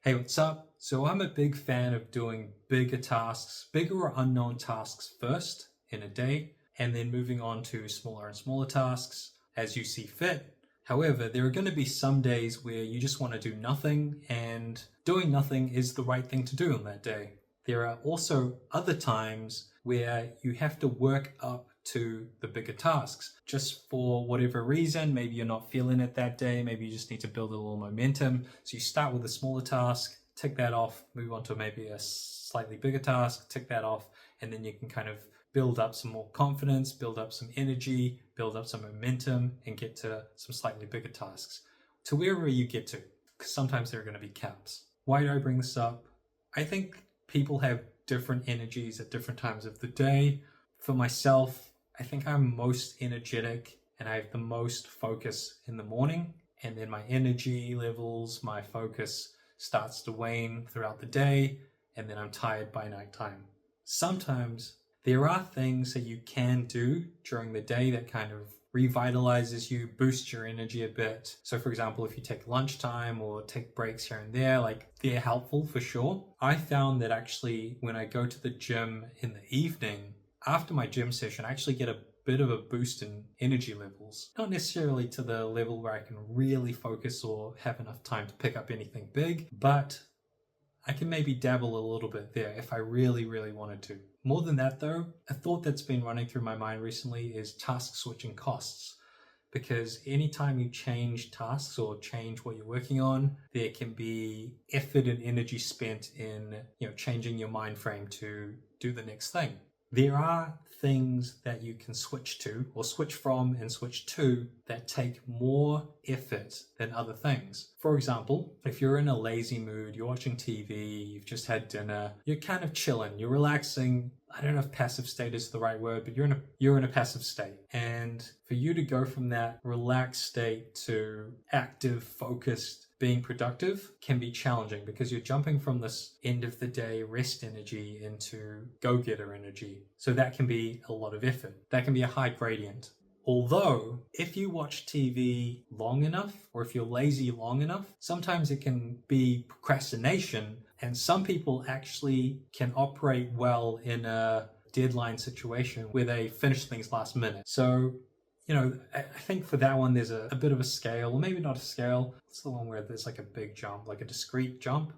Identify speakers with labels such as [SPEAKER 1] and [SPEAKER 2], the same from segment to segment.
[SPEAKER 1] Hey, what's up? So I'm a big fan of doing bigger tasks, bigger or unknown tasks first in a day, and then moving on to smaller and smaller tasks as you see fit. However, there are going to be some days where you just want to do nothing, and doing nothing is the right thing to do on that day. There are also other times where you have to work up to the bigger tasks just for whatever reason. Maybe you're not feeling it that day. Maybe you just need to build a little momentum. So you start with a smaller task, tick that off, move on to maybe a slightly bigger task, tick that off, and then you can kind of build up some more confidence, build up some energy, build up some momentum, and get to some slightly bigger tasks to wherever you get to, because sometimes there are going to be caps. Why do I bring this up? I think people have different energies at different times of the day. For myself, I think I'm most energetic and I have the most focus in the morning, and then my energy levels, my focus starts to wane throughout the day, and then I'm tired by nighttime. Sometimes there are things that you can do during the day that kind of revitalizes you, boosts your energy a bit. So for example, if you take lunchtime or take breaks here and there, like they're helpful for sure. I found that actually when I go to the gym in the evening, after my gym session, I actually get a bit of a boost in energy levels. Not necessarily to the level where I can really focus or have enough time to pick up anything big, but I can maybe dabble a little bit there if I really, really wanted to. More than that though, a thought that's been running through my mind recently is task switching costs. Because anytime you change tasks or change what you're working on, there can be effort and energy spent in, changing your mind frame to do the next thing. There are things that you can switch to or switch from and switch to that take more effort than other things. For example, if you're in a lazy mood, you're watching TV, you've just had dinner, you're kind of chilling, you're relaxing. I don't know if passive state is the right word, but you're in a passive state. And for you to go from that relaxed state to active, focused, being productive can be challenging because you're jumping from this end of the day rest energy into go-getter energy. So that can be a lot of effort. That can be a high gradient. Although, if you watch TV long enough, or if you're lazy long enough, sometimes it can be procrastination, and some people actually can operate well in a deadline situation where they finish things last minute. So, I think for that one, there's a bit of a scale, or maybe not a scale. It's the one where there's like a big jump, like a discrete jump.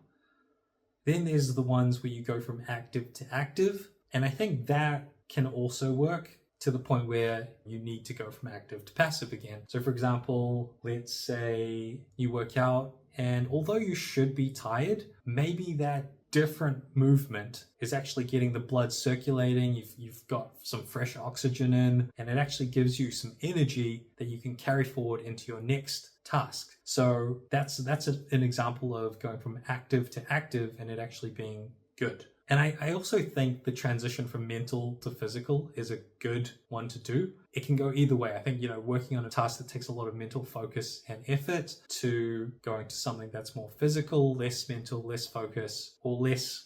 [SPEAKER 1] Then there's the ones where you go from active to active, and I think that can also work to the point where you need to go from active to passive again. So for example, let's say you work out, and although you should be tired, maybe that different movement is actually getting the blood circulating. You've got some fresh oxygen in, and it actually gives you some energy that you can carry forward into your next task. So that's an example of going from active to active and it actually being good. And I also think the transition from mental to physical is a good one to do. It can go either way. I think, working on a task that takes a lot of mental focus and effort to going to something that's more physical, less mental, less focus, or less,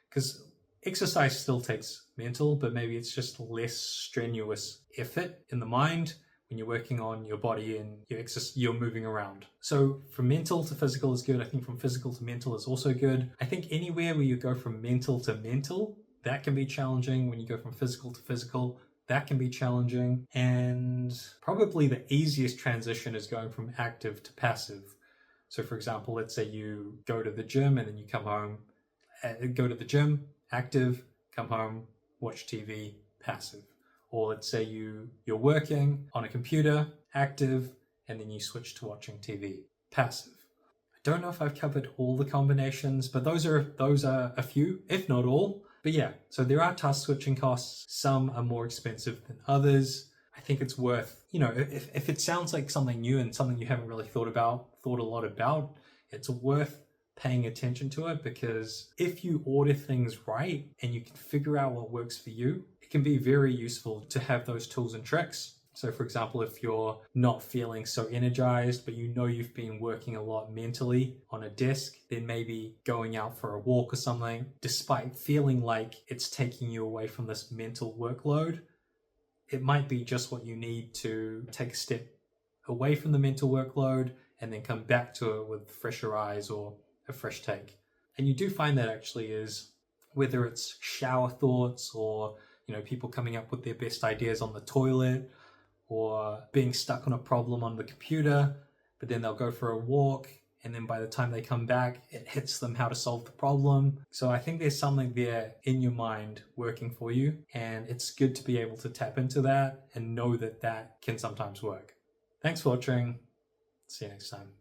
[SPEAKER 1] because exercise still takes mental, but maybe it's just less strenuous effort in the mind when you're working on your body and you're moving around. So from mental to physical is good. I think from physical to mental is also good. I think anywhere where you go from mental to mental, that can be challenging. When you go from physical to physical, that can be challenging. And probably the easiest transition is going from active to passive. So for example, let's say you go to the gym and then you come home, go to the gym, active, come home, watch TV, passive. Or let's say you're working on a computer, active, and then you switch to watching TV, passive. I don't know if I've covered all the combinations, but those are a few, if not all. But yeah, so there are task switching costs. Some are more expensive than others. I think it's worth, if it sounds like something new and something you haven't really thought a lot about, it's worth paying attention to it, because if you order things right and you can figure out what works for you, it can be very useful to have those tools and tricks. So for example, if you're not feeling so energized, but you've been working a lot mentally on a desk, then maybe going out for a walk or something, despite feeling like it's taking you away from this mental workload, it might be just what you need to take a step away from the mental workload and then come back to it with fresher eyes or a fresh take. And you do find that actually is, whether it's shower thoughts or, people coming up with their best ideas on the toilet, or being stuck on a problem on the computer, but then they'll go for a walk, and then by the time they come back, it hits them how to solve the problem. So I think there's something there in your mind working for you, and it's good to be able to tap into that and know that that can sometimes work. Thanks for watching. See you next time.